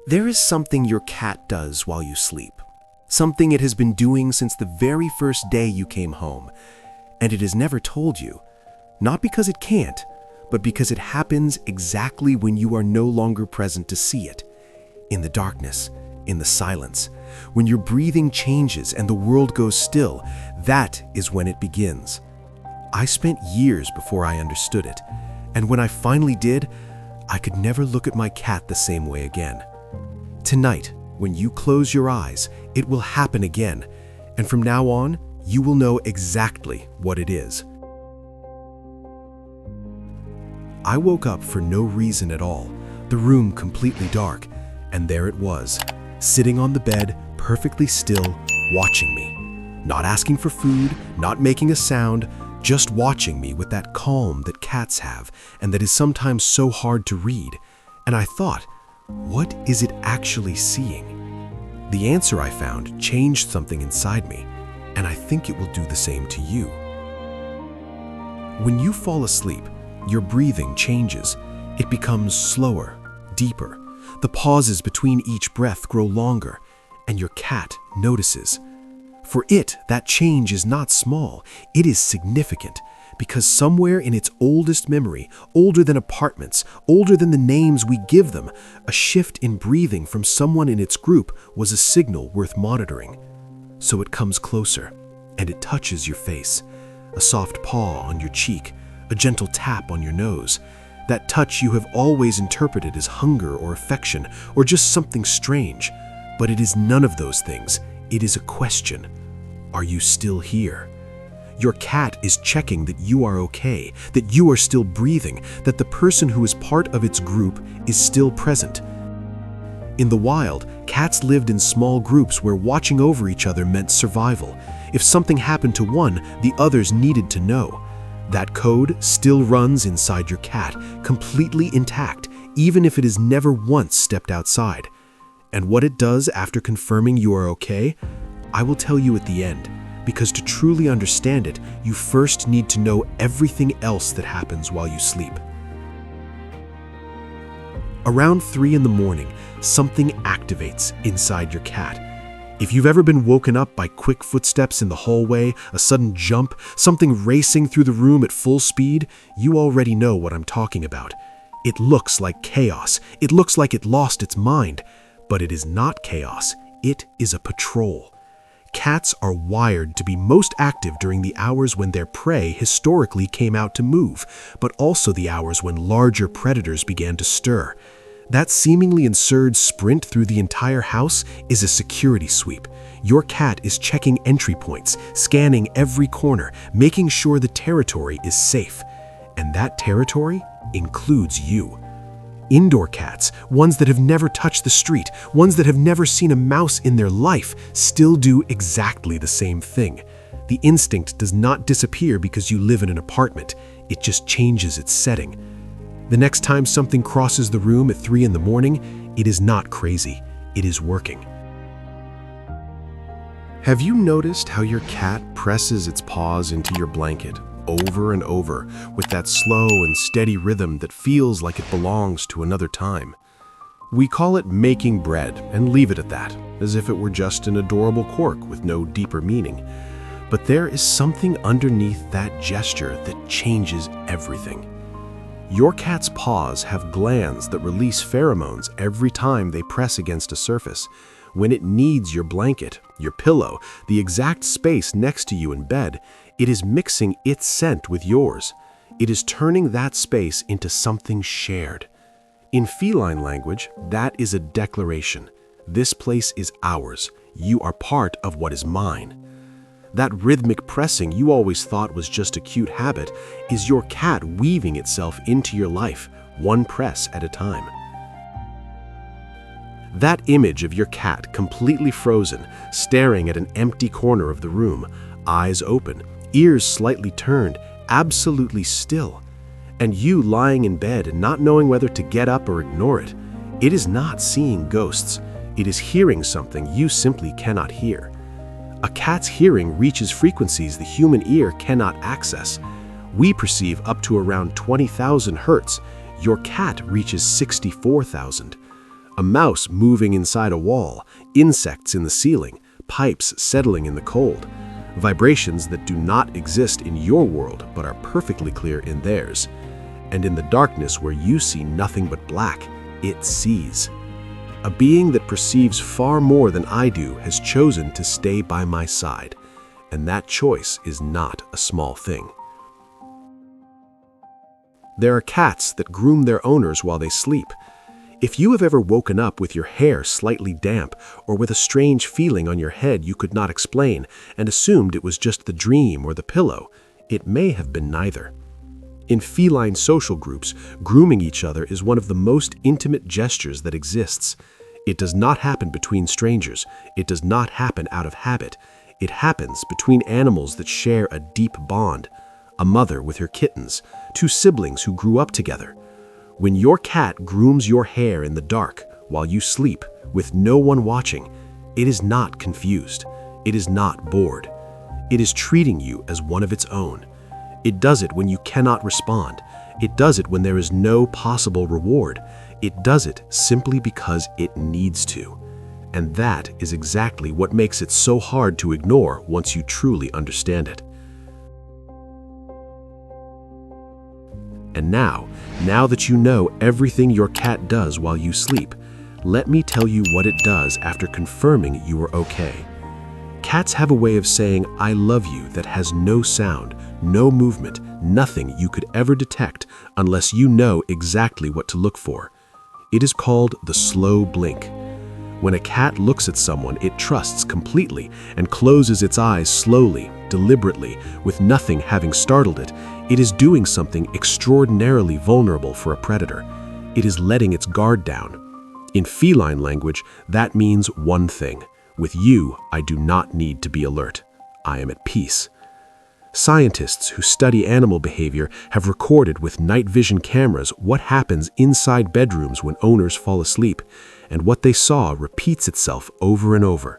There is something your cat does while you sleep. Something it has been doing since the very first day you came home. And it has never told you. Not because it can't, but because it happens exactly when you are no longer present to see it. In the darkness, in the silence, when your breathing changes and the world goes still, that is when it begins. I spent years before I understood it, and when I finally did, I could never look at my cat the same way again. Tonight, when you close your eyes, it will happen again, and from now on, you will know exactly what it is. I woke up for no reason at all, the room completely dark, and there it was, sitting on the bed, perfectly still, watching me. Not asking for food, not making a sound, just watching me with that calm that cats have and that is sometimes so hard to read. And I thought, what is it actually seeing? The answer I found changed something inside me, and I think it will do the same to you. When you fall asleep, your breathing changes. It becomes slower, deeper. The pauses between each breath grow longer, and your cat notices. For it, that change is not small, it is significant, because somewhere in its oldest memory, older than apartments, older than the names we give them, a shift in breathing from someone in its group was a signal worth monitoring. So it comes closer, and it touches your face, a soft paw on your cheek, a gentle tap on your nose. That touch you have always interpreted as hunger or affection, or just something strange. But it is none of those things. It is a question. Are you still here? Your cat is checking that you are okay, that you are still breathing, that the person who is part of its group is still present. In the wild, cats lived in small groups where watching over each other meant survival. If something happened to one, the others needed to know. That code still runs inside your cat, completely intact, even if it has never once stepped outside. And what it does after confirming you are okay, I will tell you at the end, because to truly understand it, you first need to know everything else that happens while you sleep. Around 3 in the morning, something activates inside your cat. If you've ever been woken up by quick footsteps in the hallway, a sudden jump, something racing through the room at full speed, you already know what I'm talking about. It looks like chaos. It looks like it lost its mind. But it is not chaos. It is a patrol. Cats are wired to be most active during the hours when their prey historically came out to move, but also the hours when larger predators began to stir. That seemingly absurd sprint through the entire house is a security sweep. Your cat is checking entry points, scanning every corner, making sure the territory is safe. And that territory includes you. Indoor cats, ones that have never touched the street, ones that have never seen a mouse in their life, still do exactly the same thing. The instinct does not disappear because you live in an apartment. It just changes its setting. The next time something crosses the room at 3 in the morning, it is not crazy. It is working. Have you noticed how your cat presses its paws into your blanket over and over with that slow and steady rhythm that feels like it belongs to another time? We call it making bread and leave it at that, as if it were just an adorable quirk with no deeper meaning. But there is something underneath that gesture that changes everything. Your cat's paws have glands that release pheromones every time they press against a surface. When it needs your blanket, your pillow, the exact space next to you in bed, it is mixing its scent with yours. It is turning that space into something shared. In feline language, that is a declaration. This place is ours. You are part of what is mine. That rhythmic pressing you always thought was just a cute habit is your cat weaving itself into your life, one press at a time. That image of your cat completely frozen, staring at an empty corner of the room, eyes open, ears slightly turned, absolutely still, and you lying in bed and not knowing whether to get up or ignore it, it is not seeing ghosts. It is hearing something you simply cannot hear. A cat's hearing reaches frequencies the human ear cannot access. We perceive up to around 20,000 hertz. Your cat reaches 64,000. A mouse moving inside a wall, insects in the ceiling, pipes settling in the cold. Vibrations that do not exist in your world but are perfectly clear in theirs. And in the darkness where you see nothing but black, it sees. A being that perceives far more than I do has chosen to stay by my side, and that choice is not a small thing. There are cats that groom their owners while they sleep. If you have ever woken up with your hair slightly damp or with a strange feeling on your head you could not explain and assumed it was just the dream or the pillow, it may have been neither. In feline social groups, grooming each other is one of the most intimate gestures that exists. It does not happen between strangers. It does not happen out of habit. It happens between animals that share a deep bond. A mother with her kittens, two siblings who grew up together. When your cat grooms your hair in the dark while you sleep with no one watching, it is not confused. It is not bored. It is treating you as one of its own. It does it when you cannot respond. It does it when there is no possible reward. It does it simply because it needs to. And that is exactly what makes it so hard to ignore once you truly understand it. And now that you know everything your cat does while you sleep, let me tell you what it does after confirming you are okay. Cats have a way of saying "I love you" that has no sound, no movement, nothing you could ever detect unless you know exactly what to look for. It is called the slow blink. When a cat looks at someone it trusts completely and closes its eyes slowly, deliberately, with nothing having startled it, it is doing something extraordinarily vulnerable for a predator. It is letting its guard down. In feline language, that means one thing. With you, I do not need to be alert. I am at peace. Scientists who study animal behavior have recorded with night vision cameras what happens inside bedrooms when owners fall asleep, and what they saw repeats itself over and over.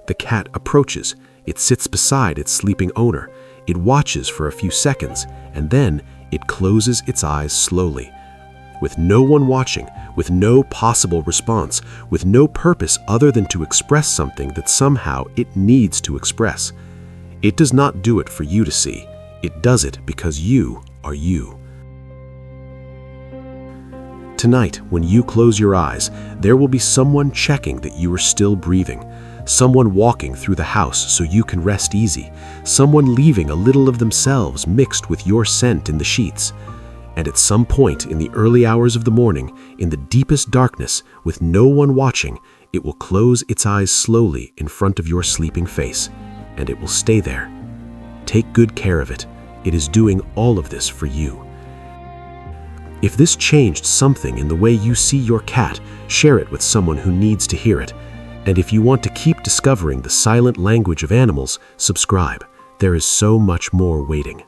The cat approaches, it sits beside its sleeping owner, it watches for a few seconds, and then it closes its eyes slowly. With no one watching, with no possible response, with no purpose other than to express something that somehow it needs to express. It does not do it for you to see. It does it because you are you. Tonight, when you close your eyes, there will be someone checking that you are still breathing. Someone walking through the house so you can rest easy. Someone leaving a little of themselves mixed with your scent in the sheets. And at some point in the early hours of the morning, in the deepest darkness, with no one watching, it will close its eyes slowly in front of your sleeping face, and it will stay there. Take good care of it. It is doing all of this for you. If this changed something in the way you see your cat, share it with someone who needs to hear it. And if you want to keep discovering the silent language of animals, subscribe. There is so much more waiting.